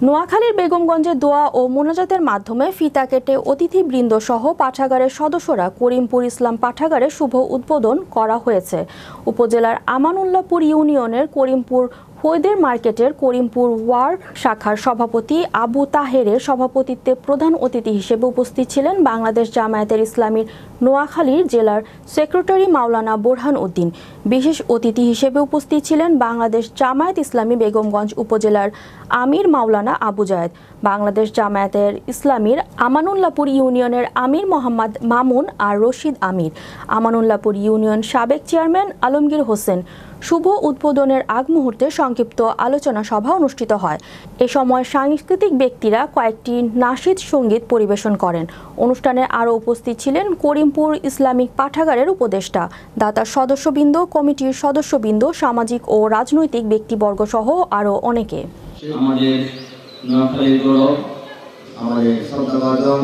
নোয়াখালীর বেগমগঞ্জে দোয়া ও মোনাজাতের মাধ্যমে ফিতা কেটে অতিথিবৃন্দ সহ পাঠাগারের সদস্যরা করিমপুর ইসলাম পাঠাগারের শুভ উদ্বোধন করা হয়েছে। উপজেলার আমানুল্লাহপুর ইউনিয়নের করিমপুর হৈদের মার্কেটের করিমপুর ওয়ার্ড শাখার সভাপতি আবু তাহেরের সভাপতিত্বে প্রধান অতিথি হিসেবে উপস্থিত ছিলেন বাংলাদেশ জামায়াতের ইসলামীর নোয়াখালীর জেলার সেক্রেটারি মাওলানা বোরহান উদ্দিন। বিশেষ অতিথি হিসেবে উপস্থিত ছিলেন বাংলাদেশ জামায়াত ইসলামী বেগমগঞ্জ উপজেলার আমির মাওলানা আবু জায়েদ, বাংলাদেশ জামায়াতের ইসলামীর আমানুল্লাহপুর ইউনিয়নের আমির মোহাম্মদ মামুন আর রশিদ আমির, আমানুল্লাহপুর ইউনিয়ন সাবেক চেয়ারম্যান আলমগীর হোসেন। শুভ উদ্বোধনের আগ মুহূর্তে সংক্ষিপ্ত আলোচনা সভা অনুষ্ঠিত হয়। এ সময় সাংস্কৃতিক ব্যক্তিরা কয়েকটি নাশিদ সঙ্গীত পরিবেশন করেন। অনুষ্ঠানে আরও উপস্থিত ছিলেন করিমপুর ইসলামিক পাঠাগারের উপদেষ্টা, দাতার সদস্যবৃন্দ, কমিটির সদস্যবৃন্দ, সামাজিক ও রাজনৈতিক ব্যক্তিবর্গ সহ আরও অনেকে। আমাদের নোয়াখালীর গৌরব, আমাদের শ্রদ্ধাভাজন